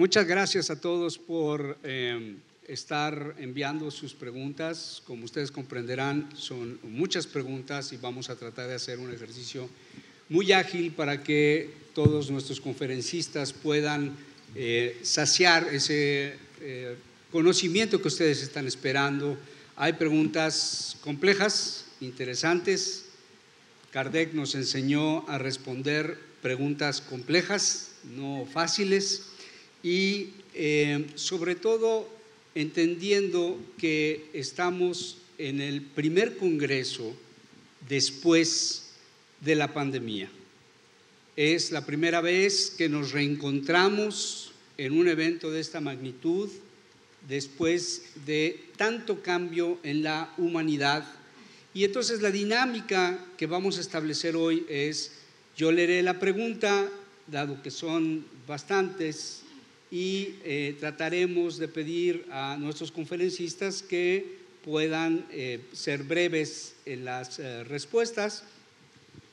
Muchas gracias a todos por estar enviando sus preguntas. Como ustedes comprenderán, son muchas preguntas y vamos a tratar de hacer un ejercicio muy ágil para que todos nuestros conferencistas puedan saciar ese conocimiento que ustedes están esperando. Hay preguntas complejas, interesantes. Kardec nos enseñó a responder preguntas complejas, no fáciles, y sobre todo entendiendo que estamos en el primer congreso después de la pandemia. Es la primera vez que nos reencontramos en un evento de esta magnitud después de tanto cambio en la humanidad. Y entonces la dinámica que vamos a establecer hoy es, yo leeré la pregunta, dado que son bastantes, y trataremos de pedir a nuestros conferencistas que puedan ser breves en las respuestas.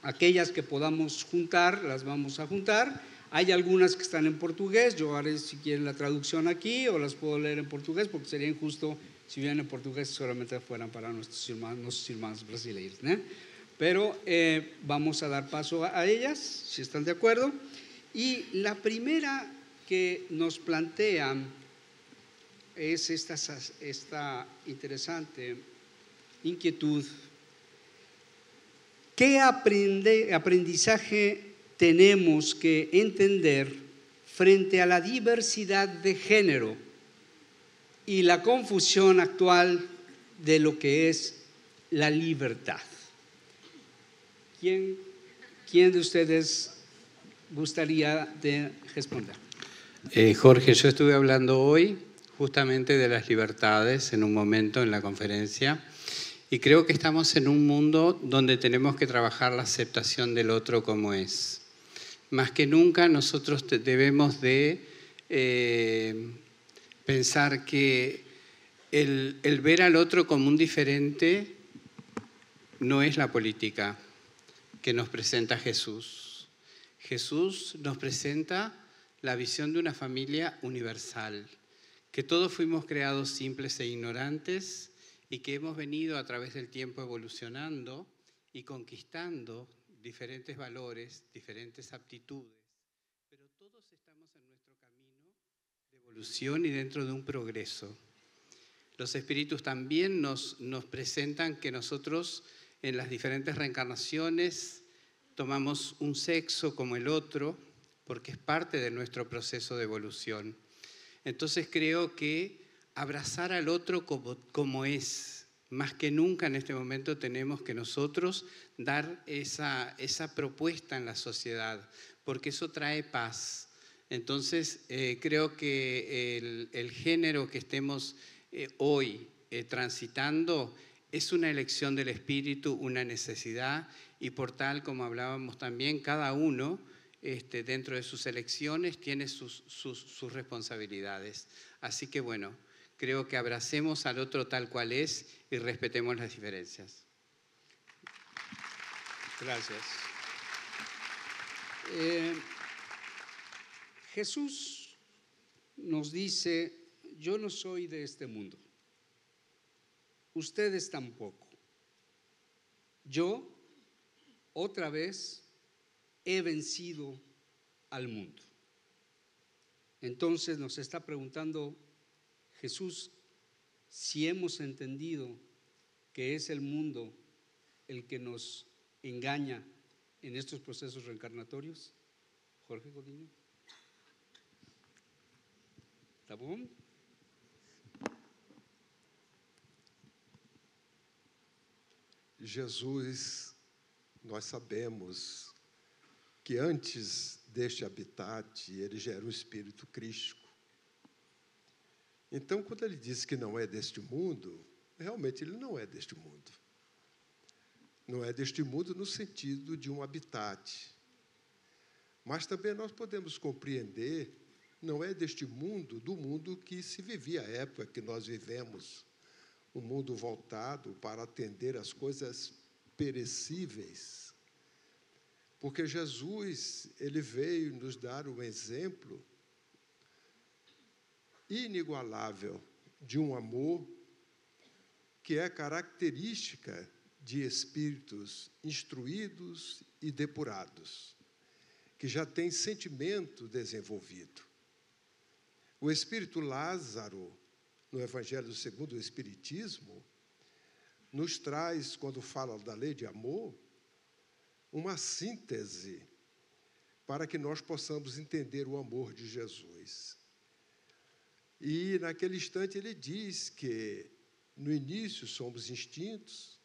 Aquellas que podamos juntar, las vamos a juntar. Hay algunas que están en portugués, yo haré si quieren la traducción aquí o las puedo leer en portugués porque sería injusto si vienen en portugués solamente fueran para nuestros hermanos brasileños, ¿no? Pero vamos a dar paso a ellas, si están de acuerdo. Y la primera que nos plantean es esta interesante inquietud. ¿Qué aprendizaje tenemos que entender frente a la diversidad de género y la confusión actual de lo que es la libertad? ¿Quién de ustedes gustaría de responder? Jorge, yo estuve hablando hoy justamente de las libertades en un momento en la conferencia y creo que estamos en un mundo donde tenemos que trabajar la aceptación del otro como es. Más que nunca nosotros debemos de pensar que el ver al otro como un diferente no es la política que nos presenta Jesús. Jesús nos presenta la visión de una familia universal, que todos fuimos creados simples e ignorantes y que hemos venido a través del tiempo evolucionando y conquistando diferentes valores, diferentes aptitudes, pero todos estamos en nuestro camino de evolución y dentro de un progreso. Los espíritus también nos presentan que nosotros en las diferentes reencarnaciones tomamos un sexo como el otro, porque es parte de nuestro proceso de evolución. Entonces creo que abrazar al otro como es, más que nunca en este momento tenemos que nosotros dar esa propuesta en la sociedad, porque eso trae paz. Entonces creo que el género que estemos hoy transitando es una elección del espíritu, una necesidad, y por tal, como hablábamos también, cada uno dentro de sus elecciones tiene sus responsabilidades. Así que bueno, creo que abracemos al otro tal cual es y respetemos las diferencias. Gracias. Jesús nos dice, yo no soy de este mundo, ustedes tampoco. Yo, otra vez, he vencido al mundo. Entonces nos está preguntando Jesús si hemos entendido que es el mundo el que nos engaña en estos procesos reencarnatorios. Jorge Godinho. ¿Está bom? Jesus, nós sabemos que antes deste habitat, ele já era um espírito crístico. Então, quando ele diz que não é deste mundo, realmente ele não é deste mundo. Não é deste mundo no sentido de um habitat. Mas também nós podemos compreender, não é deste mundo, do mundo que se vivia à época que nós vivemos. Um mundo voltado para atender às coisas perecíveis. Porque Jesus, ele veio nos dar um exemplo inigualável de um amor que é característica de espíritos instruídos e depurados, que já têm sentimento desenvolvido. O espírito Lázaro, no Evangelho segundo o Espiritismo, nos traz, quando fala da lei de amor, uma síntese para que nós possamos entender o amor de Jesus. E, naquele instante, ele diz que, no início, somos instintos,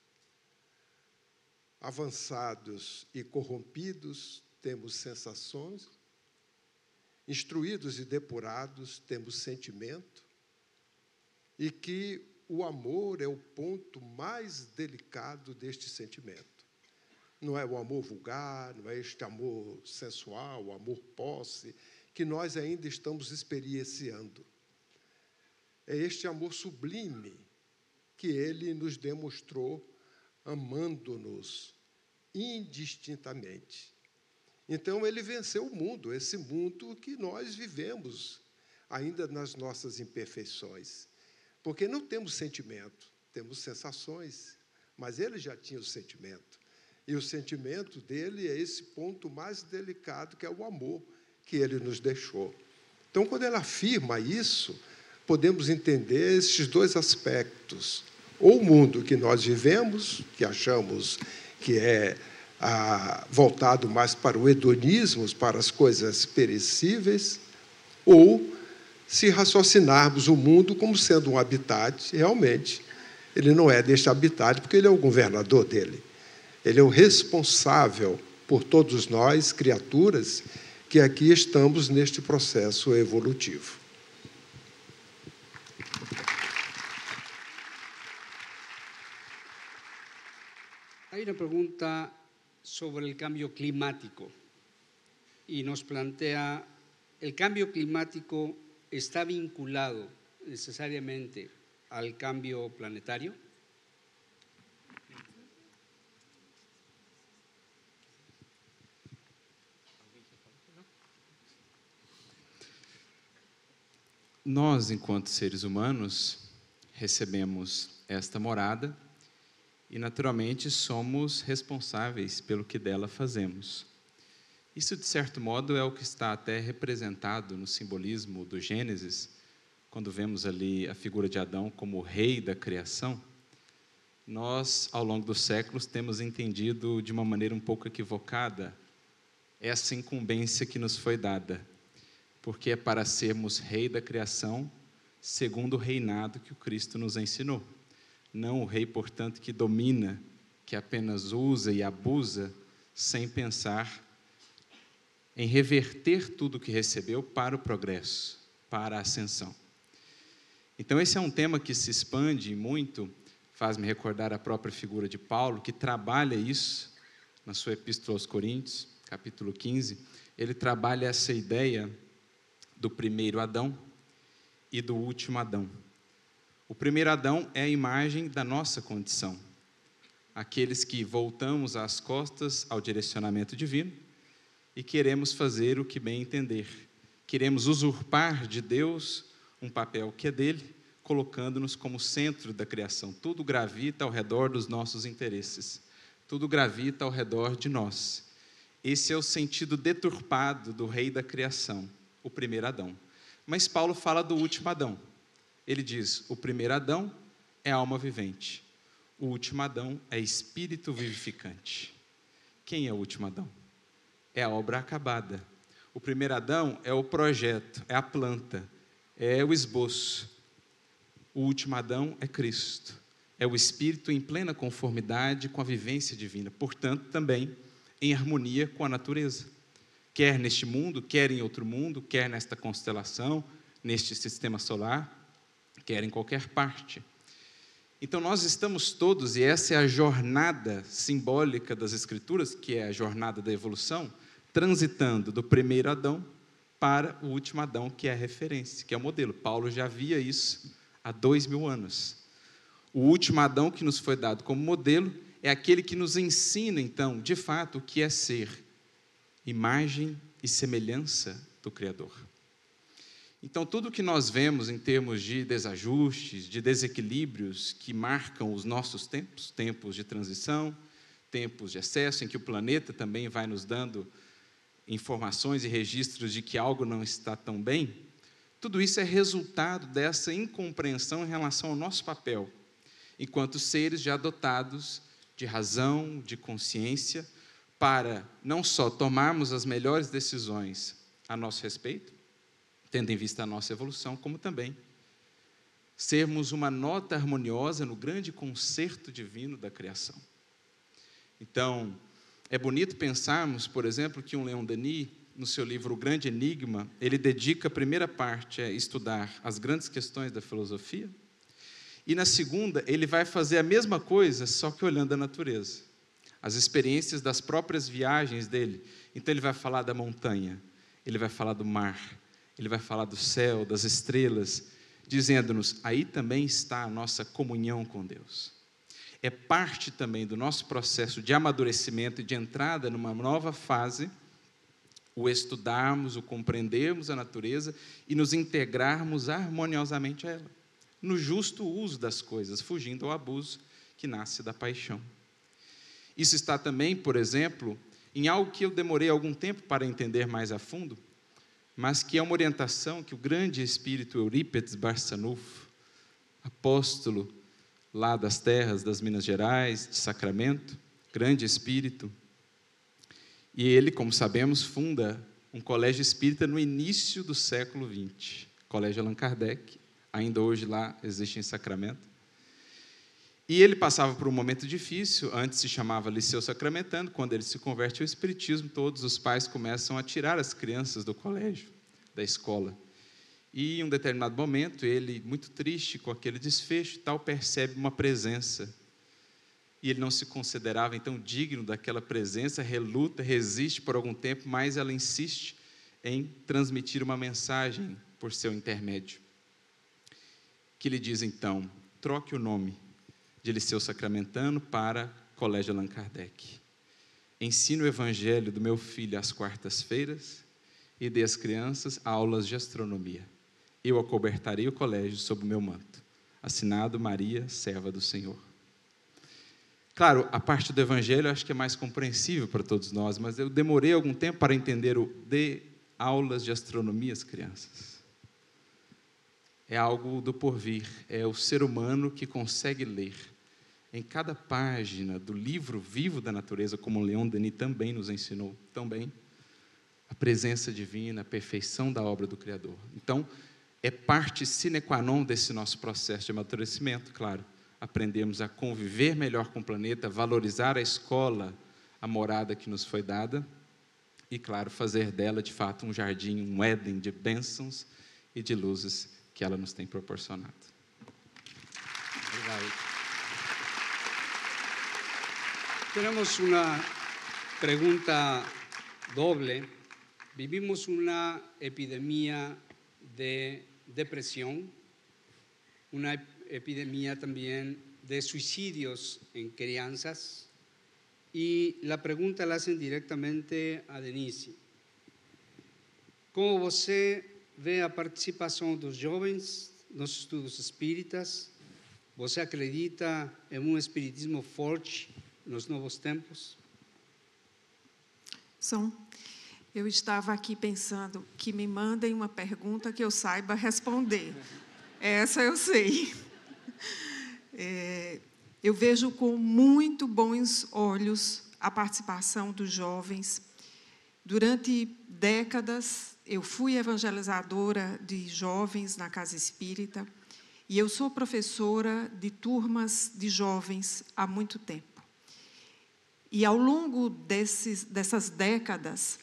avançados e corrompidos, temos sensações, instruídos e depurados, temos sentimento, e que o amor é o ponto mais delicado deste sentimento. Não é o amor vulgar, não é este amor sensual, o amor posse, que nós ainda estamos experienciando. É este amor sublime que ele nos demonstrou, amando-nos indistintamente. Então, ele venceu o mundo, esse mundo que nós vivemos, ainda nas nossas imperfeições. Porque não temos sentimento, temos sensações, mas ele já tinha o sentimento. E o sentimento dele é esse ponto mais delicado, que é o amor que ele nos deixou. Então, quando ele afirma isso, podemos entender esses dois aspectos. Ou o mundo que nós vivemos, que achamos que é voltado mais para o hedonismo, para as coisas perecíveis, ou se raciocinarmos o mundo como sendo um habitat, realmente, ele não é deste habitat, porque ele é o governador dele. Ele é o responsável por todos nós, criaturas, que aqui estamos neste processo evolutivo. Hay una pregunta sobre el cambio climático y nos plantea, ¿el cambio climático está vinculado necesariamente al cambio planetario? Nós, enquanto seres humanos, recebemos esta morada e, naturalmente, somos responsáveis pelo que dela fazemos. Isso, de certo modo, é o que está até representado no simbolismo do Gênesis, quando vemos ali a figura de Adão como o rei da criação. Nós, ao longo dos séculos, temos entendido de uma maneira um pouco equivocada essa incumbência que nos foi dada, porque é para sermos rei da criação, segundo o reinado que o Cristo nos ensinou. Não o rei, portanto, que domina, que apenas usa e abusa, sem pensar em reverter tudo o que recebeu para o progresso, para a ascensão. Então, esse é um tema que se expande muito, faz-me recordar a própria figura de Paulo, que trabalha isso na sua Epístola aos Coríntios, capítulo 15. Ele trabalha essa ideia do primeiro Adão e do último Adão. O primeiro Adão é a imagem da nossa condição, aqueles que voltamos as costas ao direcionamento divino e queremos fazer o que bem entender. Queremos usurpar de Deus um papel que é dele, colocando-nos como centro da criação. Tudo gravita ao redor dos nossos interesses, tudo gravita ao redor de nós. Esse é o sentido deturpado do rei da criação, o primeiro Adão. Mas Paulo fala do último Adão. Ele diz, o primeiro Adão é alma vivente, o último Adão é espírito vivificante. Quem é o último Adão? É a obra acabada. O primeiro Adão é o projeto, é a planta, é o esboço. O último Adão é Cristo, é o espírito em plena conformidade com a vivência divina, portanto, também em harmonia com a natureza. Quer neste mundo, quer em outro mundo, quer nesta constelação, neste sistema solar, quer em qualquer parte. Então, nós estamos todos, e essa é a jornada simbólica das Escrituras, que é a jornada da evolução, transitando do primeiro Adão para o último Adão, que é a referência, que é o modelo. Paulo já via isso há 2000 anos. O último Adão que nos foi dado como modelo é aquele que nos ensina, então, de fato, o que é ser imagem e semelhança do Criador. Então, tudo que nós vemos em termos de desajustes, de desequilíbrios que marcam os nossos tempos, tempos de transição, tempos de excesso, em que o planeta também vai nos dando informações e registros de que algo não está tão bem, tudo isso é resultado dessa incompreensão em relação ao nosso papel, enquanto seres já dotados de razão, de consciência, para não só tomarmos as melhores decisões a nosso respeito, tendo em vista a nossa evolução, como também sermos uma nota harmoniosa no grande concerto divino da criação. Então, é bonito pensarmos, por exemplo, que um Leon Denis, no seu livro O Grande Enigma, ele dedica a primeira parte a estudar as grandes questões da filosofia, e na segunda ele vai fazer a mesma coisa, só que olhando a natureza, as experiências das próprias viagens dele. Então ele vai falar da montanha, ele vai falar do mar, ele vai falar do céu, das estrelas, dizendo-nos, aí também está a nossa comunhão com Deus. É parte também do nosso processo de amadurecimento e de entrada numa nova fase, o estudarmos, o compreendermos a natureza e nos integrarmos harmoniosamente a ela, no justo uso das coisas, fugindo ao abuso que nasce da paixão. Isso está também, por exemplo, em algo que eu demorei algum tempo para entender mais a fundo, mas que é uma orientação que o grande espírito Eurípides Barçanufo, apóstolo lá das terras das Minas Gerais, de Sacramento, grande espírito, e ele, como sabemos, funda um colégio espírita no início do século XX, Colégio Allan Kardec, ainda hoje lá existe em Sacramento. E ele passava por um momento difícil, antes se chamava Liceu Sacramentano, quando ele se converte ao espiritismo, todos os pais começam a tirar as crianças do colégio, da escola. E em um determinado momento, ele, muito triste com aquele desfecho e tal, percebe uma presença. E ele não se considerava, então, digno daquela presença, reluta, resiste por algum tempo, mas ela insiste em transmitir uma mensagem por seu intermédio. Que lhe diz, então, troque o nome de Liceu Sacramentano para Colégio Allan Kardec. Ensino o evangelho do meu filho às quartas-feiras e dê às crianças aulas de astronomia. Eu acobertarei o colégio sob o meu manto. Assinado Maria, serva do Senhor. Claro, a parte do evangelho eu acho que é mais compreensível para todos nós, mas eu demorei algum tempo para entender o dê aulas de astronomia às crianças. É algo do porvir, é o ser humano que consegue ler em cada página do livro vivo da natureza, como Leon Denis também nos ensinou tão bem, a presença divina, a perfeição da obra do Criador. Então, é parte sine qua non desse nosso processo de amadurecimento, claro, aprendemos a conviver melhor com o planeta, valorizar a escola, a morada que nos foi dada, e, claro, fazer dela, de fato, um jardim, um Éden de bênçãos e de luzes que ela nos tem proporcionado. Obrigado. Tenemos una pregunta doble. Vivimos una epidemia de depresión, una epidemia también de suicidios en crianças, y la pregunta la hacen directamente a Denise. Como você vê a participação dos jovens nos estudos espíritas? Você acredita em um espiritismo forte nos novos tempos? Eu estava aqui pensando que me mandem uma pergunta que eu saiba responder. Essa eu sei. Eu vejo com muito bons olhos a participação dos jovens. Durante décadas, eu fui evangelizadora de jovens na Casa Espírita e eu sou professora de turmas de jovens há muito tempo. E, ao longo dessas décadas,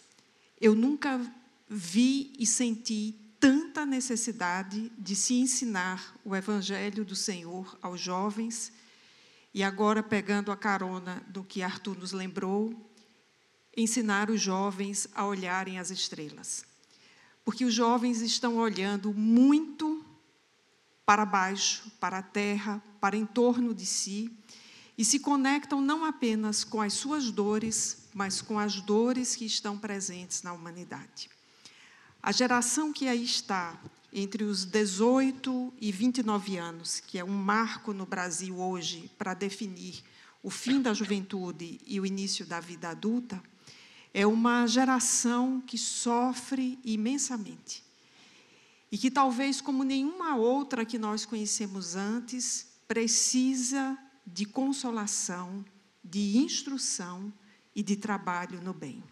eu nunca vi e senti tanta necessidade de se ensinar o Evangelho do Senhor aos jovens. E agora, pegando a carona do que Arthur nos lembrou, ensinar os jovens a olharem as estrelas. Porque os jovens estão olhando muito para baixo, para a terra, para em torno de si, e se conectam não apenas com as suas dores, mas com as dores que estão presentes na humanidade. A geração que aí está, entre os 18 e 29 anos, que é um marco no Brasil hoje para definir o fim da juventude e o início da vida adulta, é uma geração que sofre imensamente e que talvez, como nenhuma outra que nós conhecemos antes, precisa de consolação, de instrução e de trabalho no bem.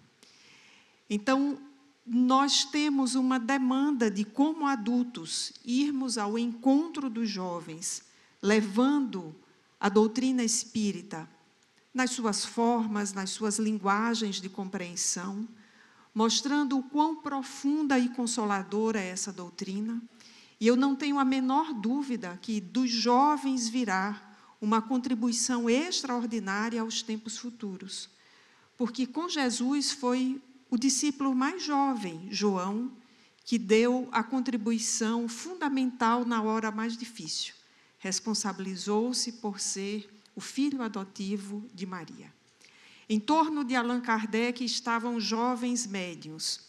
Então, nós temos uma demanda de, como adultos, irmos ao encontro dos jovens, levando a doutrina espírita nas suas formas, nas suas linguagens de compreensão, mostrando o quão profunda e consoladora é essa doutrina. E eu não tenho a menor dúvida que dos jovens virá uma contribuição extraordinária aos tempos futuros. Porque com Jesus foi o discípulo mais jovem, João, que deu a contribuição fundamental na hora mais difícil. Responsabilizou-se por ser o filho adotivo de Maria. Em torno de Allan Kardec estavam jovens médiuns,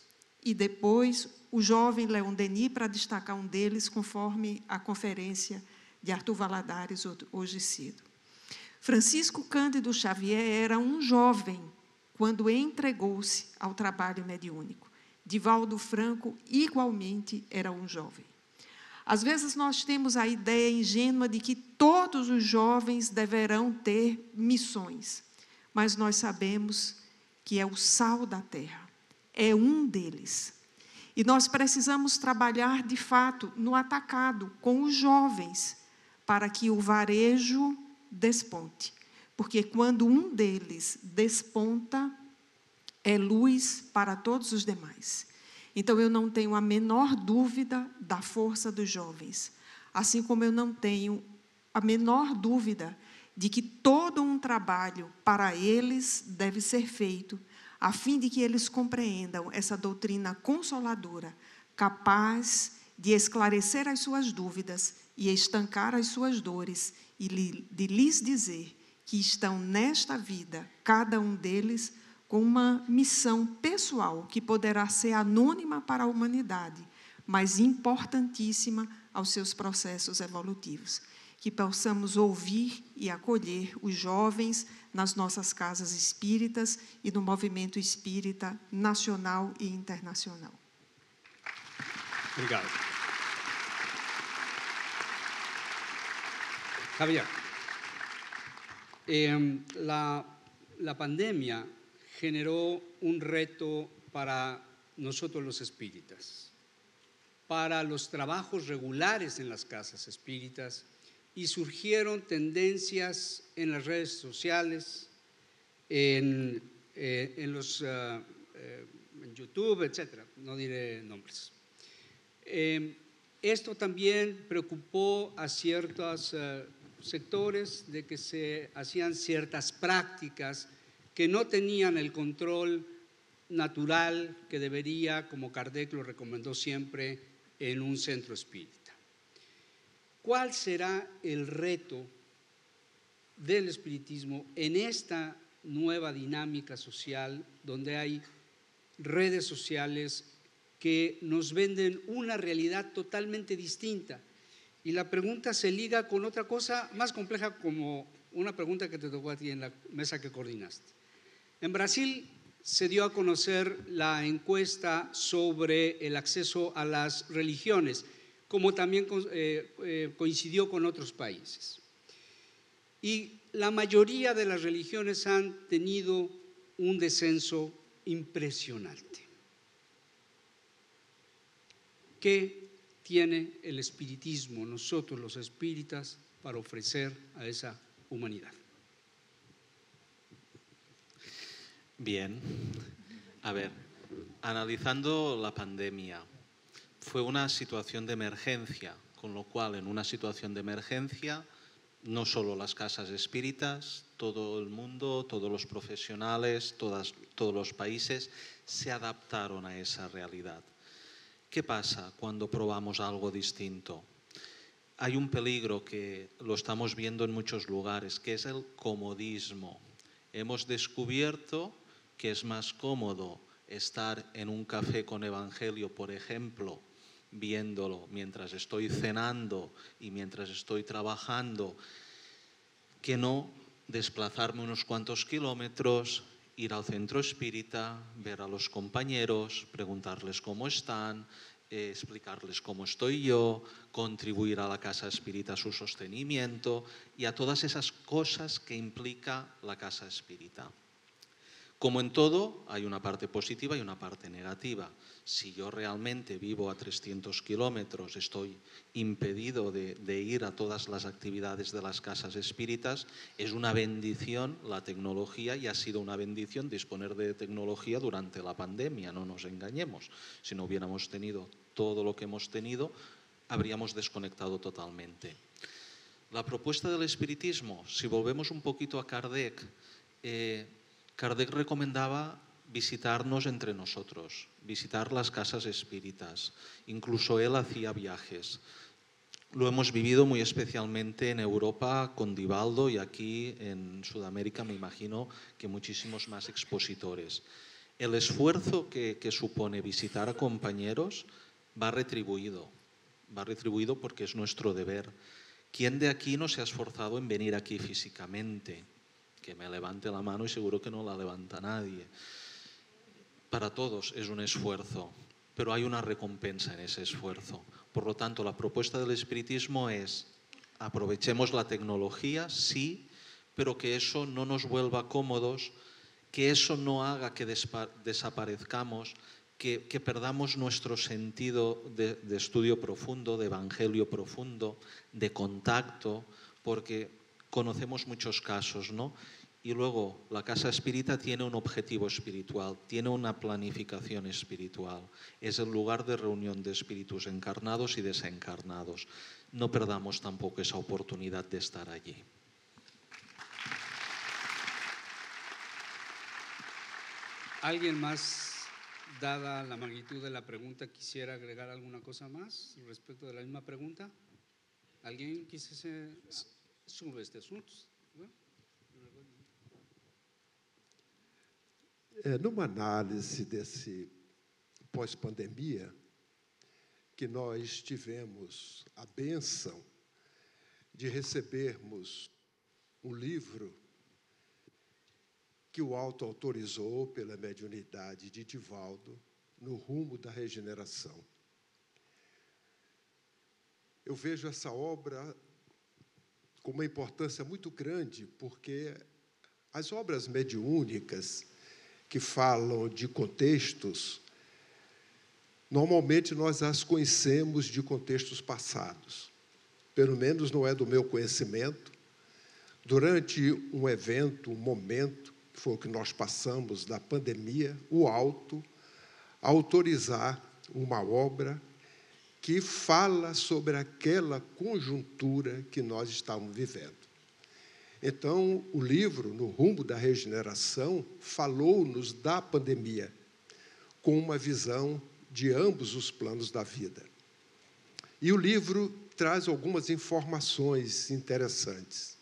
e depois o jovem Leon Denis, para destacar um deles, conforme a conferência de Arthur Valadares hoje cedo. Francisco Cândido Xavier era um jovem quando entregou-se ao trabalho mediúnico. Divaldo Franco, igualmente, era um jovem. Às vezes nós temos a ideia ingênua de que todos os jovens deverão ter missões, mas nós sabemos que é o sal da terra, é um deles. E nós precisamos trabalhar, de fato, no atacado, com os jovens, para que o varejo desponte. Porque quando um deles desponta, é luz para todos os demais. Então, eu não tenho a menor dúvida da força dos jovens, assim como eu não tenho a menor dúvida de que todo um trabalho para eles deve ser feito, a fim de que eles compreendam essa doutrina consoladora, capaz de esclarecer as suas dúvidas e estancar as suas dores, e de lhes dizer que estão nesta vida, cada um deles, com uma missão pessoal que poderá ser anônima para a humanidade, mas importantíssima aos seus processos evolutivos. Que possamos ouvir e acolher os jovens nas nossas casas espíritas e no movimento espírita nacional e internacional. Obrigado. Javier, la pandemia generó un reto para nosotros los espíritas, para los trabajos regulares en las casas espíritas, y surgieron tendencias en las redes sociales, en YouTube, etcétera, no diré nombres. Esto también preocupó a ciertos sectores de que se hacían ciertas prácticas que no tenían el control natural que debería, como Kardec lo recomendó siempre, en un centro espírita. ¿Cuál será el reto del espiritismo en esta nueva dinámica social donde hay redes sociales que nos venden una realidad totalmente distinta? Y la pregunta se liga con otra cosa más compleja, como una pregunta que te tocó a ti en la mesa que coordinaste. En Brasil se dio a conocer la encuesta sobre el acceso a las religiones, como también coincidió con otros países. Y la mayoría de las religiones han tenido un descenso impresionante. ¿Qué tiene el espiritismo, nosotros los espíritas, para ofrecer a esa humanidad? Bien, a ver, analizando la pandemia, fue una situación de emergencia, con lo cual en una situación de emergencia, no solo las casas espíritas, todo el mundo, todos los profesionales, todos los países se adaptaron a esa realidad. ¿Qué pasa cuando probamos algo distinto? Hay un peligro que lo estamos viendo en muchos lugares, que es el comodismo. Hemos descubierto que es más cómodo estar en un café con evangelio, por ejemplo, viéndolo mientras estoy cenando y mientras estoy trabajando, que no desplazarme unos cuantos kilómetros, ir al centro espírita, ver a los compañeros, preguntarles cómo están, explicarles cómo estoy yo, contribuir a la casa espírita su sostenimiento y a todas esas cosas que implica la casa espírita. Como en todo, hay una parte positiva y una parte negativa. Si yo realmente vivo a 300 kilómetros, estoy impedido de ir a todas las actividades de las casas espíritas, es una bendición la tecnología y ha sido una bendición disponer de tecnología durante la pandemia, no nos engañemos. Si no hubiéramos tenido todo lo que hemos tenido, habríamos desconectado totalmente. La propuesta del espiritismo, si volvemos un poquito a Kardec, Kardec recomendaba visitarnos entre nosotros, visitar las casas espíritas. Incluso él hacía viajes. Lo hemos vivido muy especialmente en Europa con Divaldo y aquí en Sudamérica me imagino que muchísimos más expositores. El esfuerzo que supone visitar a compañeros va retribuido porque es nuestro deber. ¿Quién de aquí no se ha esforzado en venir aquí físicamente? Que me levante la mano y seguro que no la levanta nadie. Para todos es un esfuerzo, pero hay una recompensa en ese esfuerzo. Por lo tanto, la propuesta del espiritismo es aprovechemos la tecnología, sí, pero que eso no nos vuelva cómodos, que eso no haga que desaparezcamos, que perdamos nuestro sentido de estudio profundo, de evangelio profundo, de contacto, porque conocemos muchos casos, ¿no? Y luego la casa espírita tiene un objetivo espiritual, tiene una planificación espiritual. Es el lugar de reunión de espíritus encarnados y desencarnados. No perdamos tampoco esa oportunidad de estar allí. ¿Alguien más, dada la magnitud de la pregunta, quisiera agregar alguna cosa más respecto de la misma pregunta? ¿Alguien quisiese sobre este asunto? Numa análise desse pós-pandemia, que nós tivemos a bênção de recebermos um livro que o Alto autorizou pela mediunidade de Divaldo, No Rumo da Regeneração. Eu vejo essa obra com uma importância muito grande, porque as obras mediúnicas que falam de contextos, normalmente nós as conhecemos de contextos passados. Pelo menos não é do meu conhecimento. Durante um evento, um momento, que foi o que nós passamos da pandemia, o Alto autorizar uma obra que fala sobre aquela conjuntura que nós estávamos vivendo. Então, o livro, No Rumo da Regeneração, falou-nos da pandemia, com uma visão de ambos os planos da vida. E o livro traz algumas informações interessantes.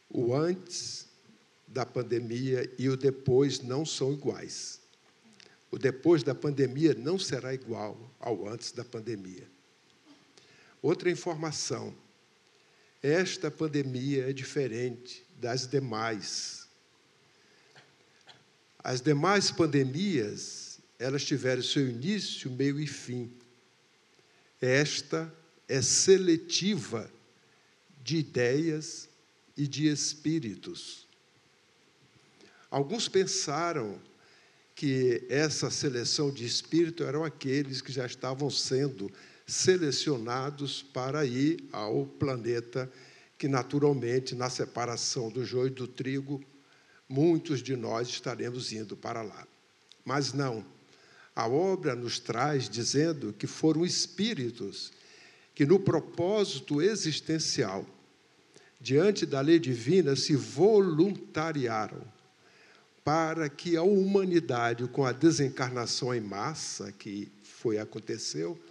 O antes da pandemia e o depois não são iguais. O depois da pandemia não será igual ao antes da pandemia. Outra informação. Esta pandemia é diferente das demais. As demais pandemias, elas tiveram seu início, meio e fim. Esta é seletiva de ideias e de espíritos. Alguns pensaram que essa seleção de espírito eram aqueles que já estavam sendo selecionados para ir ao planeta que, naturalmente, na separação do joio e do trigo, muitos de nós estaremos indo para lá. Mas não. A obra nos traz dizendo que foram espíritos que, no propósito existencial, diante da lei divina, se voluntariaram para que a humanidade, com a desencarnação em massa que aconteceu,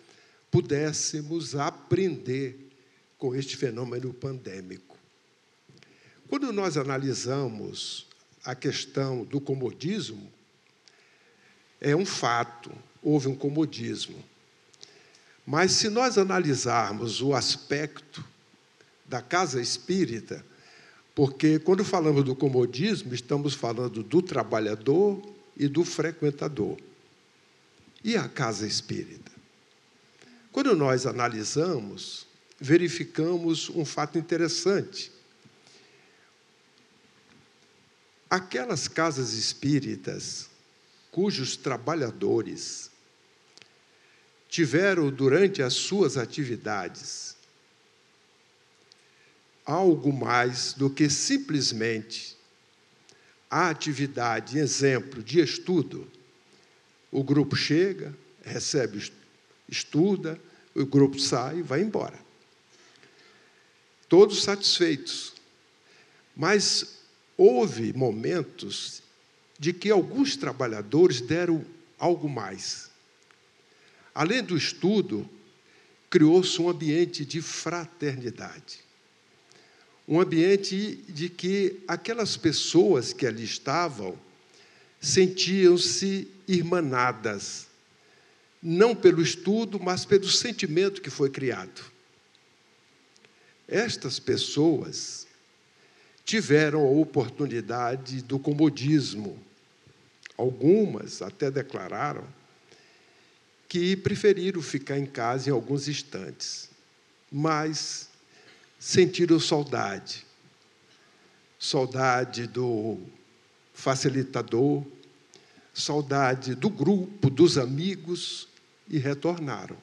pudéssemos aprender com este fenômeno pandêmico. Quando nós analisamos a questão do comodismo, é um fato houve um comodismo. Mas, se nós analisarmos o aspecto da casa espírita, porque, quando falamos do comodismo, estamos falando do trabalhador e do frequentador. E a casa espírita? Quando nós analisamos, verificamos um fato interessante. Aquelas casas espíritas cujos trabalhadores tiveram, durante as suas atividades, algo mais do que simplesmente a atividade, exemplo, de estudo. O grupo chega, recebe, estuda, o grupo sai e vai embora. Todos satisfeitos. Mas houve momentos de que alguns trabalhadores deram algo mais. Além do estudo, criou-se um ambiente de fraternidade. Um ambiente de que aquelas pessoas que ali estavam sentiam-se irmanadas, não pelo estudo, mas pelo sentimento que foi criado. Estas pessoas tiveram a oportunidade do comodismo. Algumas até declararam que preferiram ficar em casa em alguns instantes, mas sentiram saudade. Saudade do facilitador, saudade do grupo, dos amigos, e retornaram.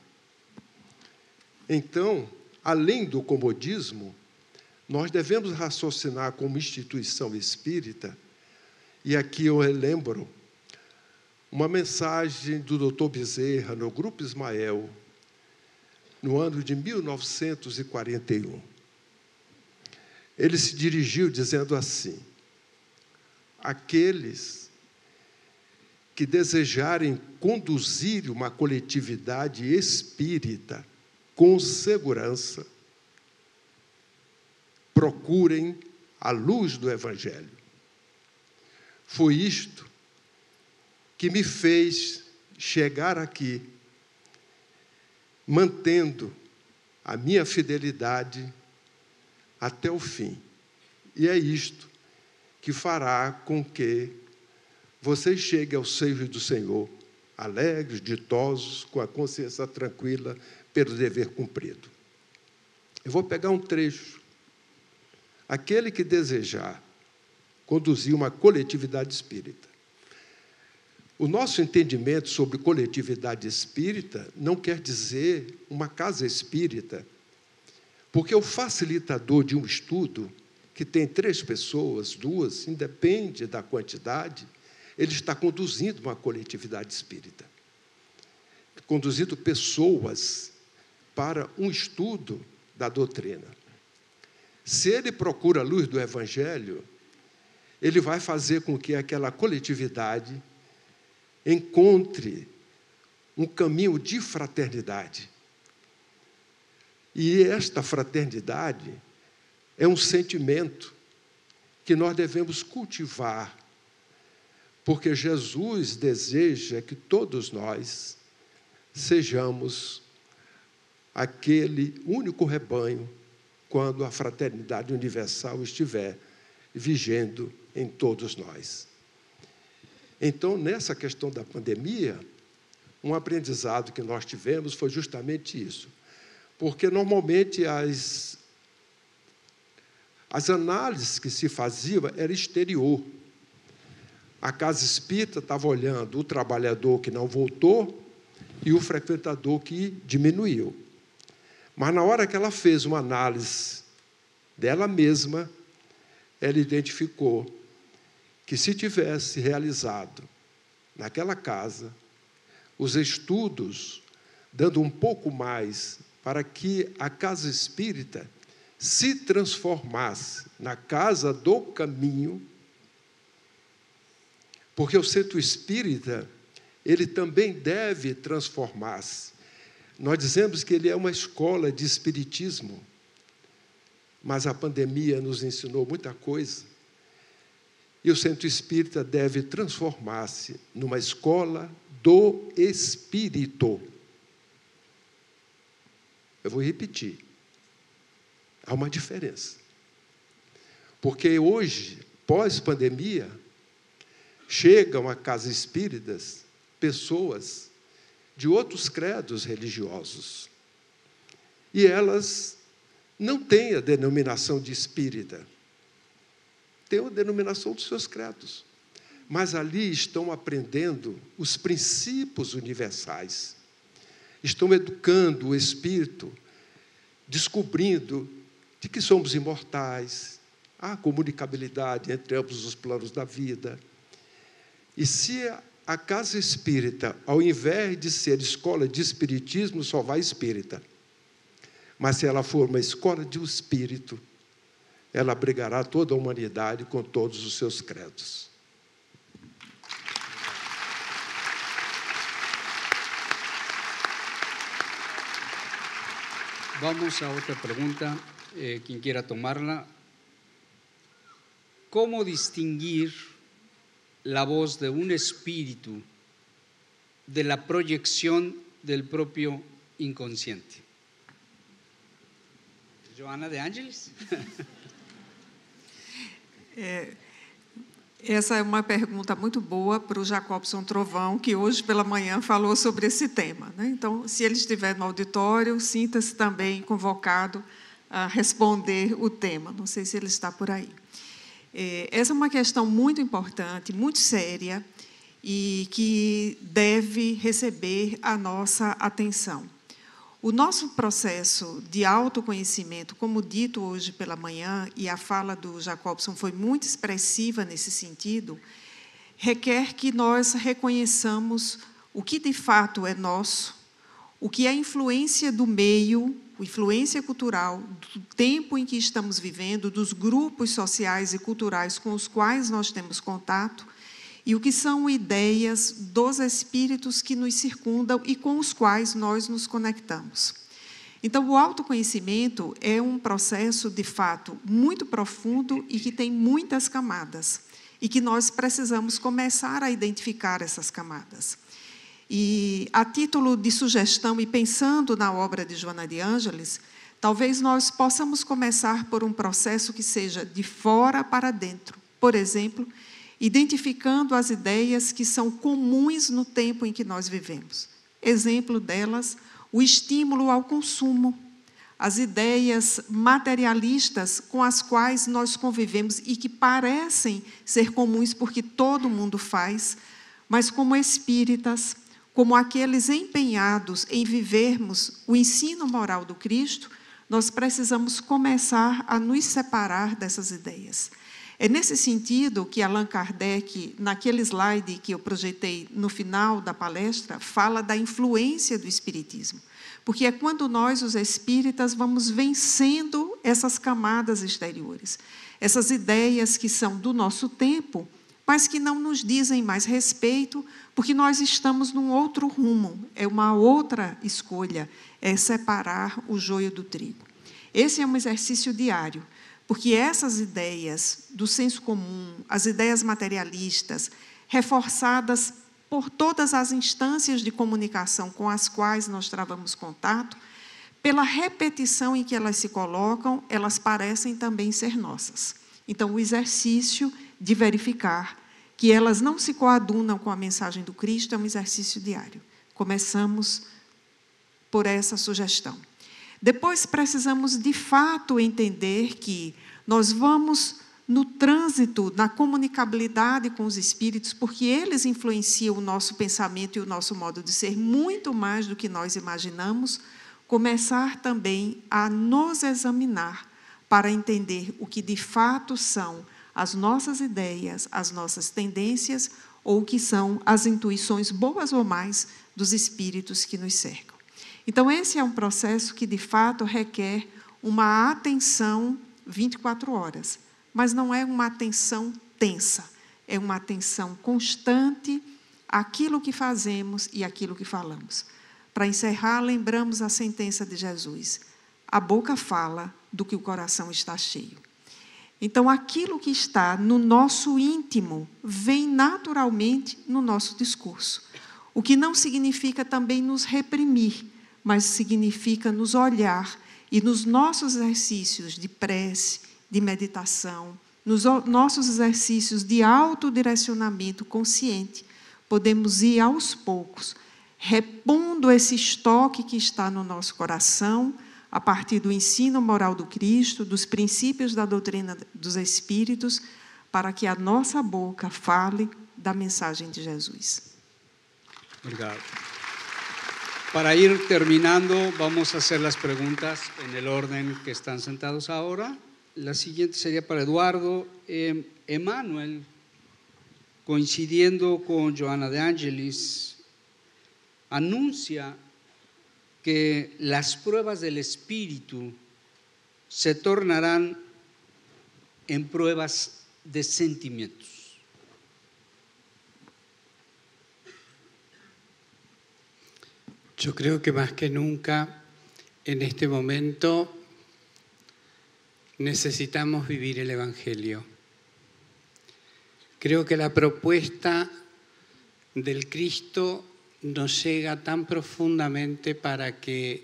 Então, além do comodismo, nós devemos raciocinar como instituição espírita, e aqui eu relembro uma mensagem do Dr. Bezerra, no Grupo Ismael, no ano de 1941. Ele se dirigiu dizendo assim: aqueles que desejarem conduzir uma coletividade espírita com segurança, procurem a luz do Evangelho. Foi isto que me fez chegar aqui, mantendo a minha fidelidade até o fim. E é isto que fará com que vocês cheguem ao seio do Senhor, alegres, ditosos, com a consciência tranquila pelo dever cumprido. Eu vou pegar um trecho. Aquele que desejar conduzir uma coletividade espírita. O nosso entendimento sobre coletividade espírita não quer dizer uma casa espírita, porque o facilitador de um estudo, que tem 3 pessoas, 2, independe da quantidade, ele está conduzindo uma coletividade espírita, conduzindo pessoas para um estudo da doutrina. Se ele procura a luz do Evangelho, ele vai fazer com que aquela coletividade encontre um caminho de fraternidade. E esta fraternidade é um sentimento que nós devemos cultivar, porque Jesus deseja que todos nós sejamos aquele único rebanho quando a fraternidade universal estiver vigendo em todos nós. Então, nessa questão da pandemia, um aprendizado que nós tivemos foi justamente isso. Porque, normalmente, as análises que se faziam eram exterior. A casa espírita estava olhando o trabalhador que não voltou e o frequentador que diminuiu. Mas, na hora que ela fez uma análise dela mesma, ela identificou que, se tivesse realizado naquela casa os estudos, dando um pouco mais para que a casa espírita se transformasse na casa do caminho, porque o centro espírita, ele também deve transformar-se. Nós dizemos que ele é uma escola de espiritismo, mas a pandemia nos ensinou muita coisa. E o centro espírita deve transformar-se numa escola do Espírito. Eu vou repetir. Há uma diferença. Porque hoje, pós-pandemia, chegam a casas espíritas pessoas de outros credos religiosos. E elas não têm a denominação de espírita. Têm a denominação dos seus credos. Mas ali estão aprendendo os princípios universais. Estão educando o espírito, descobrindo de que somos imortais, há comunicabilidade entre ambos os planos da vida. E se a casa espírita, ao invés de ser escola de espiritismo, só vai espírita, mas se ela for uma escola de espírito, ela abrigará toda a humanidade com todos os seus credos. Vamos a otra pregunta, quien quiera tomarla. ¿Cómo distinguir la voz de un espíritu de la proyección del propio inconsciente? Joana de Ángeles. Essa é uma pergunta muito boa para o Jacobson Trovão, que hoje pela manhã falou sobre esse tema, né? Então, se ele estiver no auditório, sinta-se também convocado a responder o tema. Não sei se ele está por aí. Essa é uma questão muito importante, muito séria, e que deve receber a nossa atenção. O nosso processo de autoconhecimento, como dito hoje pela manhã, e a fala do Jacobson foi muito expressiva nesse sentido, requer que nós reconheçamos o que de fato é nosso, o que é a influência do meio, a influência cultural, do tempo em que estamos vivendo, dos grupos sociais e culturais com os quais nós temos contato, e o que são ideias dos espíritos que nos circundam e com os quais nós nos conectamos. Então, o autoconhecimento é um processo, de fato, muito profundo e que tem muitas camadas, e que nós precisamos começar a identificar essas camadas. E, a título de sugestão, e pensando na obra de Joana de Ângeles, talvez nós possamos começar por um processo que seja de fora para dentro. Por exemplo, identificando as ideias que são comuns no tempo em que nós vivemos. Exemplo delas, o estímulo ao consumo, as ideias materialistas com as quais nós convivemos e que parecem ser comuns porque todo mundo faz, mas como espíritas, como aqueles empenhados em vivermos o ensino moral do Cristo, nós precisamos começar a nos separar dessas ideias. É nesse sentido que Allan Kardec, naquele slide que eu projetei no final da palestra, fala da influência do espiritismo. Porque é quando nós, os espíritas, vamos vencendo essas camadas exteriores, essas ideias que são do nosso tempo, mas que não nos dizem mais respeito, porque nós estamos num outro rumo, é uma outra escolha, é separar o joio do trigo. Esse é um exercício diário. Porque essas ideias do senso comum, as ideias materialistas, reforçadas por todas as instâncias de comunicação com as quais nós travamos contato, pela repetição em que elas se colocam, elas parecem também ser nossas. Então, o exercício de verificar que elas não se coadunam com a mensagem do Cristo é um exercício diário. Começamos por essa sugestão. Depois, precisamos, de fato, entender que nós vamos no trânsito, na comunicabilidade com os espíritos, porque eles influenciam o nosso pensamento e o nosso modo de ser muito mais do que nós imaginamos, começar também a nos examinar para entender o que, de fato, são as nossas ideias, as nossas tendências, ou o que são as intuições, boas ou mais, dos espíritos que nos cercam. Então, esse é um processo que, de fato, requer uma atenção 24 horas, mas não é uma atenção tensa, é uma atenção constante àquilo que fazemos e àquilo que falamos. Para encerrar, lembramos a sentença de Jesus: a boca fala do que o coração está cheio. Então, aquilo que está no nosso íntimo vem naturalmente no nosso discurso. O que não significa também nos reprimir, mas significa nos olhar e nos nossos exercícios de prece, de meditação, nos nossos exercícios de autodirecionamento consciente, podemos ir aos poucos, repondo esse estoque que está no nosso coração, a partir do ensino moral do Cristo, dos princípios da doutrina dos Espíritos, para que a nossa boca fale da mensagem de Jesus. Obrigado. Para ir terminando, vamos a hacer las preguntas en el orden que están sentados ahora. La siguiente sería para Eduardo. Emmanuel, coincidiendo con Johanna de Angelis, anuncia que las pruebas del Espíritu se tornarán en pruebas de sentimientos. Yo creo que más que nunca, en este momento, necesitamos vivir el Evangelio. Creo que la propuesta del Cristo nos llega tan profundamente para que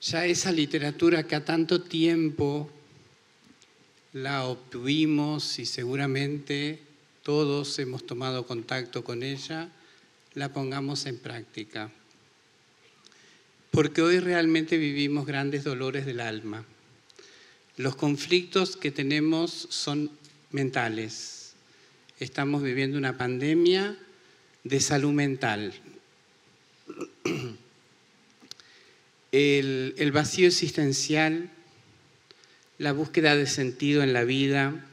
ya esa literatura que a tanto tiempo la obtuvimos y seguramente todos hemos tomado contacto con ella, la pongamos en práctica. Porque hoy realmente vivimos grandes dolores del alma. Los conflictos que tenemos son mentales. Estamos viviendo una pandemia de salud mental. El vacío existencial, la búsqueda de sentido en la vida,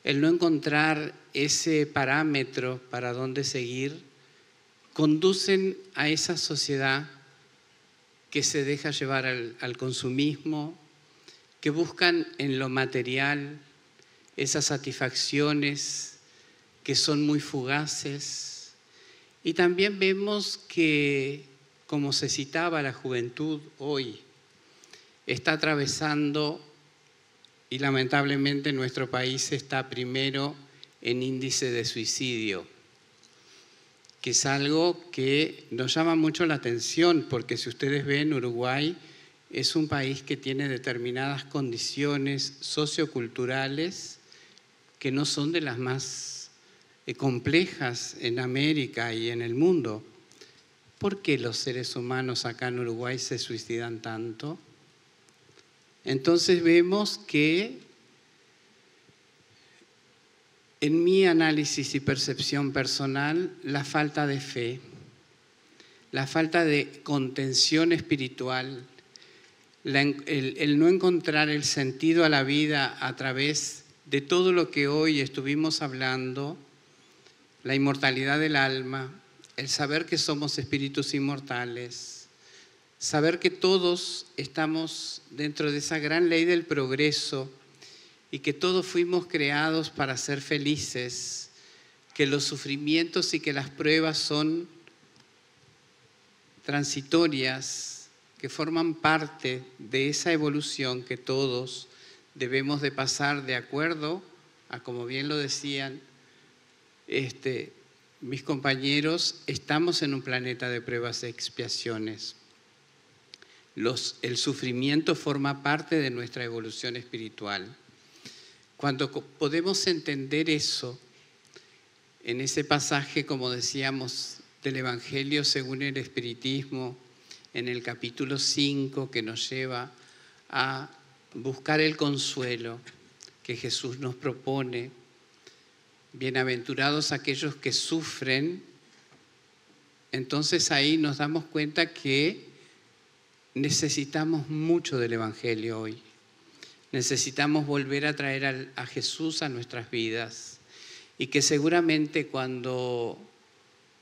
el no encontrar ese parámetro para dónde seguir, conducen a esa sociedad que se deja llevar al consumismo, que buscan en lo material esas satisfacciones que son muy fugaces. Y también vemos que, como se citaba, la juventud hoy está atravesando, y lamentablemente nuestro país está primero en índice de suicidio, que es algo que nos llama mucho la atención, porque si ustedes ven, Uruguay es un país que tiene determinadas condiciones socioculturales que no son de las más complejas en América y en el mundo. ¿Por qué los seres humanos acá en Uruguay se suicidan tanto? Entonces vemos que en mi análisis y percepción personal, la falta de fe, la falta de contención espiritual, el no encontrar el sentido a la vida a través de todo lo que hoy estuvimos hablando, la inmortalidad del alma, el saber que somos espíritus inmortales, saber que todos estamos dentro de esa gran ley del progreso y que todos fuimos creados para ser felices, que los sufrimientos y que las pruebas son transitorias, que forman parte de esa evolución que todos debemos de pasar de acuerdo a, como bien lo decían mis compañeros, estamos en un planeta de pruebas y expiaciones. El sufrimiento forma parte de nuestra evolución espiritual. Cuando podemos entender eso, en ese pasaje, como decíamos, del Evangelio según el Espiritismo, en el capítulo 5, que nos lleva a buscar el consuelo que Jesús nos propone, bienaventurados aquellos que sufren, entonces ahí nos damos cuenta que necesitamos mucho del Evangelio hoy. Necesitamos volver a traer a Jesús a nuestras vidas y que seguramente cuando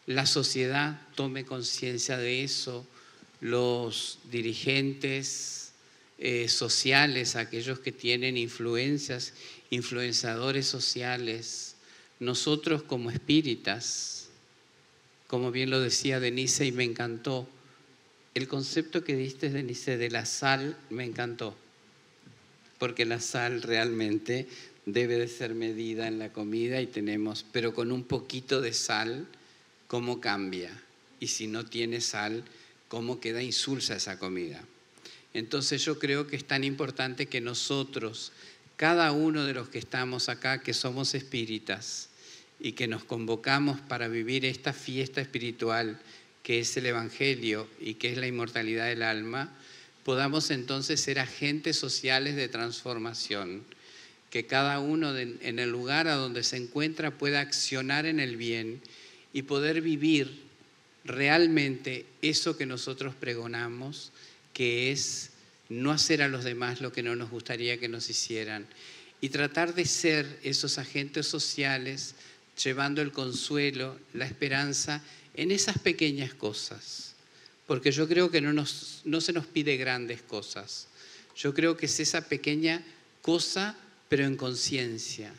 la sociedad tome conciencia de eso, los dirigentes sociales, aquellos que tienen influencias, influenciadores sociales, nosotros como espíritas, como bien lo decía Denise y me encantó, el concepto que diste, Denise, de la sal me encantó. Porque la sal realmente debe de ser medida en la comida y tenemos, pero con un poquito de sal cómo cambia. Y si no tiene sal, cómo queda insulsa esa comida. Entonces yo creo que es tan importante que nosotros, cada uno de los que estamos acá, que somos espíritas y que nos convocamos para vivir esta fiesta espiritual que es el Evangelio y que es la inmortalidad del alma, podamos entonces ser agentes sociales de transformación, que cada uno en el lugar a donde se encuentra pueda accionar en el bien y poder vivir realmente eso que nosotros pregonamos, que es no hacer a los demás lo que no nos gustaría que nos hicieran y tratar de ser esos agentes sociales llevando el consuelo, la esperanza en esas pequeñas cosas. Porque yo creo que no se nos pide grandes cosas. Yo creo que es esa pequeña cosa, pero en conciencia,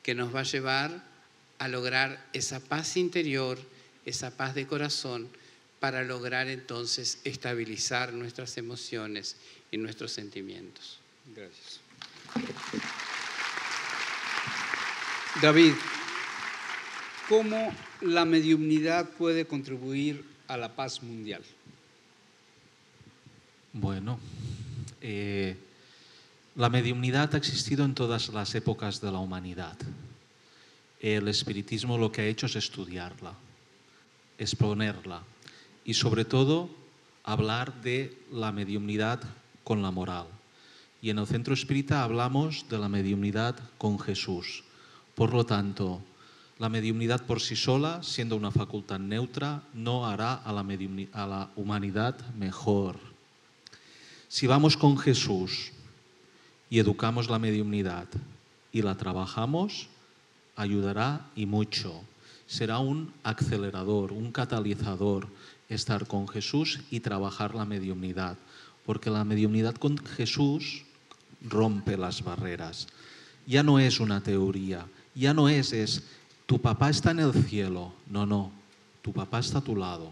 que nos va a llevar a lograr esa paz interior, esa paz de corazón, para lograr entonces estabilizar nuestras emociones y nuestros sentimientos. Gracias. David, ¿cómo la mediumnidad puede contribuir a la paz mundial? Bueno, la mediumnidad ha existido en todas las épocas de la humanidad. El espiritismo lo que ha hecho es estudiarla, exponerla y sobre todo hablar de la mediumnidad con la moral. Y en el Centro Espírita hablamos de la mediumnidad con Jesús. Por lo tanto, la mediumnidad por sí sola, siendo una facultad neutra, no hará a la humanidad mejor. Si vamos con Jesús y educamos la mediumnidad y la trabajamos, ayudará y mucho. Será un acelerador, un catalizador estar con Jesús y trabajar la mediumnidad, porque la mediumnidad con Jesús rompe las barreras. Ya no es una teoría, ya no es tu papá está en el cielo. No, tu papá está a tu lado,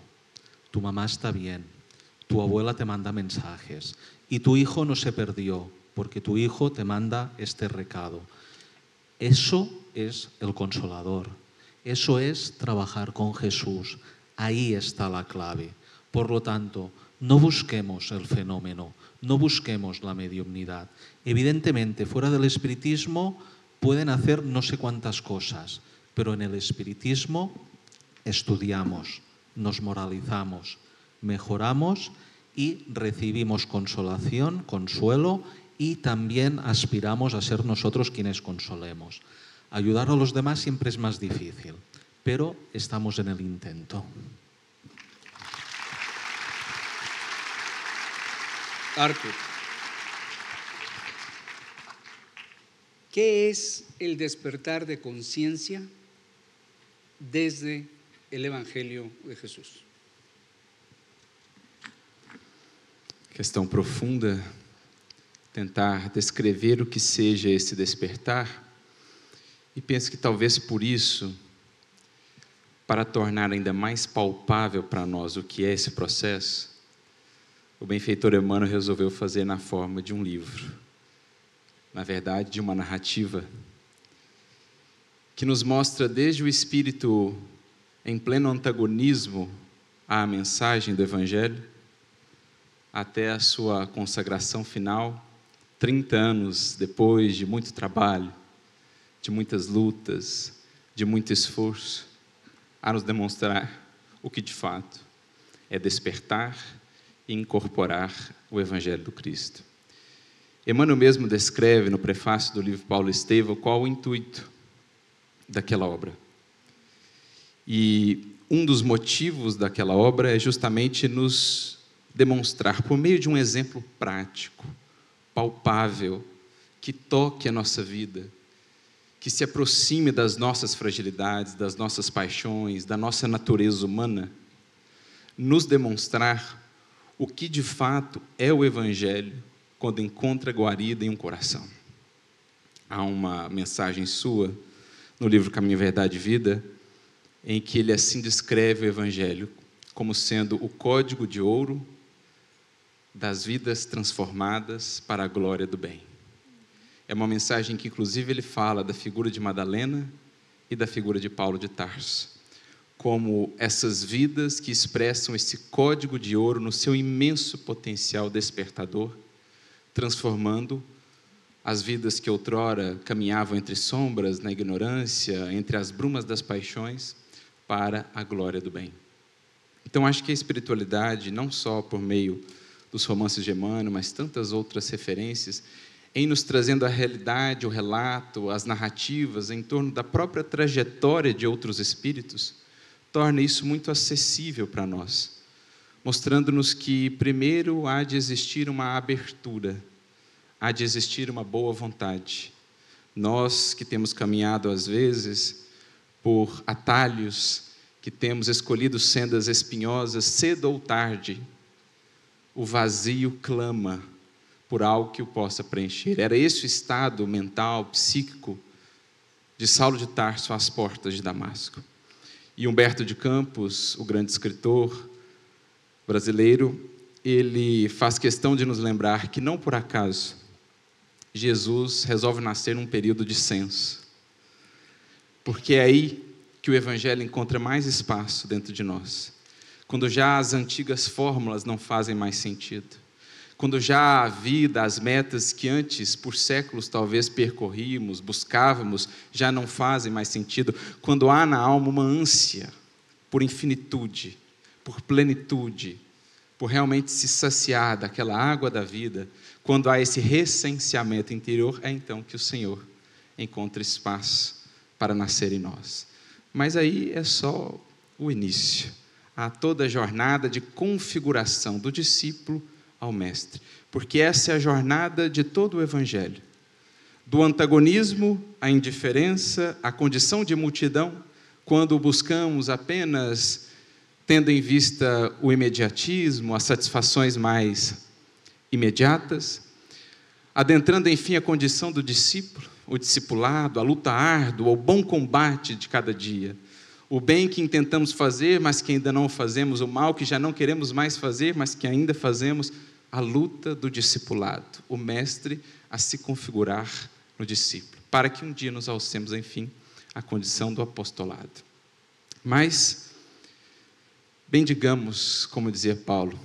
tu mamá está bien, tu abuela te manda mensajes y tu hijo no se perdió porque tu hijo te manda este recado. Eso es el consolador, eso es trabajar con Jesús, ahí está la clave. Por lo tanto, no busquemos el fenómeno, no busquemos la mediumnidad. Evidentemente, fuera del espiritismo pueden hacer no sé cuántas cosas, pero en el espiritismo estudiamos, nos moralizamos, mejoramos y recibimos consolación, consuelo y también aspiramos a ser nosotros quienes consolemos. Ayudar a los demás siempre es más difícil, pero estamos en el intento. Arthur, ¿qué es el despertar de conciencia desde el Evangelio de Jesús? Questão profunda, tentar descrever o que seja esse despertar, e penso que talvez por isso, para tornar ainda mais palpável para nós o que é esse processo, o benfeitor Emmanuel resolveu fazer na forma de um livro, na verdade de uma narrativa, que nos mostra desde o espírito em pleno antagonismo à mensagem do Evangelho, até a sua consagração final, 30 anos depois de muito trabalho, de muitas lutas, de muito esforço, a nos demonstrar o que de fato é despertar e incorporar o Evangelho do Cristo. Emmanuel mesmo descreve no prefácio do livro Paulo Estevão qual o intuito daquela obra. E um dos motivos daquela obra é justamente nos demonstrar, por meio de um exemplo prático, palpável, que toque a nossa vida, que se aproxime das nossas fragilidades, das nossas paixões, da nossa natureza humana, nos demonstrar o que de fato é o Evangelho quando encontra guarida em um coração. Há uma mensagem sua no livro Caminho, Verdade e Vida, em que ele assim descreve o Evangelho como sendo o código de ouro das vidas transformadas para a glória do bem. É uma mensagem que, inclusive, ele fala da figura de Madalena e da figura de Paulo de Tarso, como essas vidas que expressam esse código de ouro no seu imenso potencial despertador, transformando as vidas que outrora caminhavam entre sombras, na ignorância, entre as brumas das paixões, para a glória do bem. Então, acho que a espiritualidade, não só por meio dos romances de Emmanuel, mas tantas outras referências, em nos trazendo a realidade, o relato, as narrativas em torno da própria trajetória de outros espíritos, torna isso muito acessível para nós, mostrando-nos que, primeiro, há de existir uma abertura, há de existir uma boa vontade. Nós que temos caminhado, às vezes, por atalhos, que temos escolhido sendas espinhosas, cedo ou tarde, o vazio clama por algo que o possa preencher. Era esse o estado mental, psíquico, de Saulo de Tarso às portas de Damasco. E Humberto de Campos, o grande escritor brasileiro, ele faz questão de nos lembrar que, não por acaso, Jesus resolve nascer num período de censo. Porque é aí que o Evangelho encontra mais espaço dentro de nós. Quando já as antigas fórmulas não fazem mais sentido. Quando já a vida, as metas que antes, por séculos, talvez percorríamos, buscávamos, já não fazem mais sentido. Quando há na alma uma ânsia por infinitude, por plenitude, por realmente se saciar daquela água da vida, quando há esse recenseamento interior, é então que o Senhor encontra espaço para nascer em nós. Mas aí é só o início. Há toda a jornada de configuração do discípulo ao mestre, porque essa é a jornada de todo o Evangelho, do antagonismo à indiferença, à condição de multidão, quando buscamos apenas tendo em vista o imediatismo, as satisfações mais imediatas, adentrando enfim a condição do discípulo, o discipulado, a luta árdua, o bom combate de cada dia, o bem que intentamos fazer, mas que ainda não fazemos, o mal que já não queremos mais fazer, mas que ainda fazemos, a luta do discipulado, o mestre a se configurar no discípulo, para que um dia nos alcemos, enfim, à condição do apostolado. Mas, bem digamos, como dizia Paulo,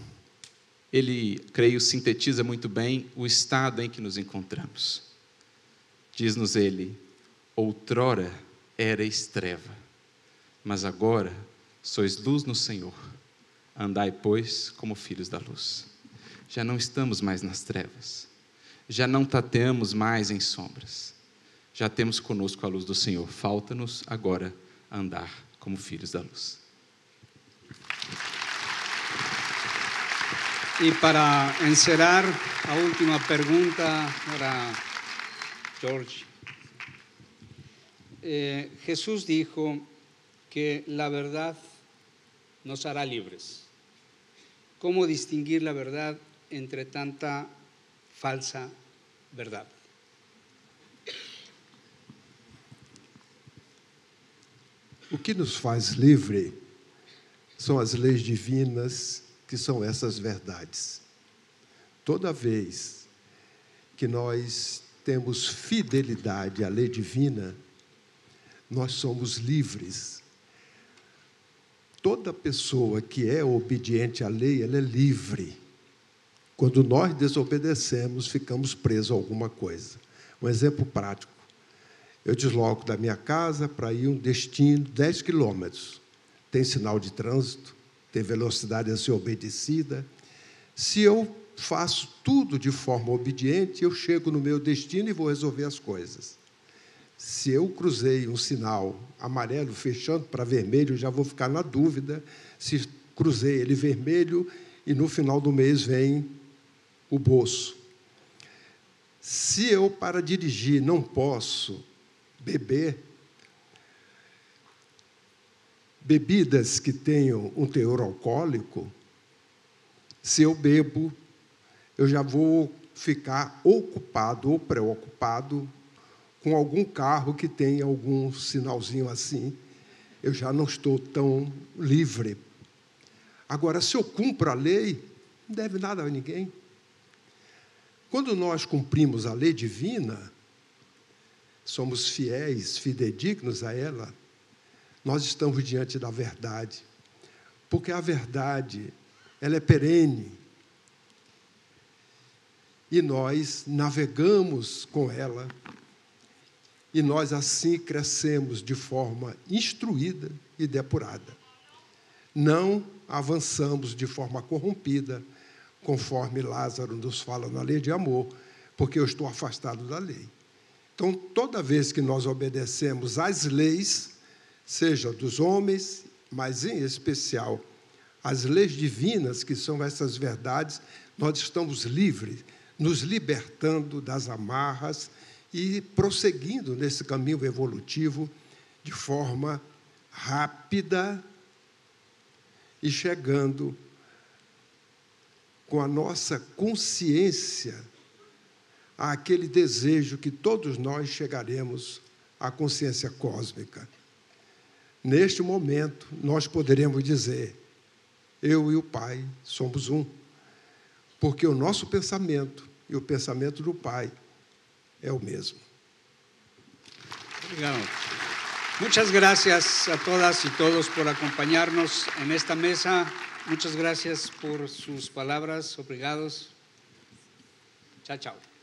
ele, creio, sintetiza muito bem o estado em que nos encontramos. Diz-nos ele, outrora erais treva, mas agora sois luz no Senhor. Andai, pois, como filhos da luz. Já não estamos mais nas trevas. Já não tateamos mais em sombras. Já temos conosco a luz do Senhor. Falta-nos agora andar como filhos da luz. E para encerrar, a última pergunta para George. Jesús dijo que la verdad nos hará libres. ¿Cómo distinguir la verdad entre tanta falsa verdad? O que nos faz livre são as leis divinas, que são essas verdades. Toda vez que nós temos fidelidade à lei divina, nós somos livres. Toda pessoa que é obediente à lei, ela é livre. Quando nós desobedecemos, ficamos presos a alguma coisa. Um exemplo prático. Eu desloco da minha casa para ir a um destino, 10 quilômetros. Tem sinal de trânsito, tem velocidade a ser obedecida. Se eu faço tudo de forma obediente, eu chego no meu destino e vou resolver as coisas. Se eu cruzei um sinal amarelo fechando para vermelho, eu já vou ficar na dúvida se cruzei ele vermelho e no final do mês vem o bolso. Se eu, para dirigir, não posso beber bebidas que tenham um teor alcoólico, se eu bebo, eu já vou ficar ocupado ou preocupado com algum carro que tenha algum sinalzinho assim, eu já não estou tão livre. Agora, se eu cumpro a lei, não deve nada a ninguém. Quando nós cumprimos a lei divina, somos fiéis, fidedignos a ela, nós estamos diante da verdade, porque a verdade, ela é perene, e nós navegamos com ela, e nós assim crescemos de forma instruída e depurada. Não avançamos de forma corrompida, conforme Lázaro nos fala na lei de amor, porque eu estou afastado da lei. Então, toda vez que nós obedecemos às leis, seja dos homens, mas em especial as leis divinas, que são essas verdades, nós estamos livres, nos libertando das amarras e prosseguindo nesse caminho evolutivo de forma rápida e chegando com a nossa consciência àquele desejo que todos nós chegaremos à consciência cósmica. Neste momento, nós poderemos dizer, eu e o Pai somos um, porque o nosso pensamento e o pensamento do Pai é o mesmo. Obrigado. Muchas gracias a todas y todos por acompañarnos en esta mesa. Muchas gracias por sus palabras. Obrigados. Chao, chao.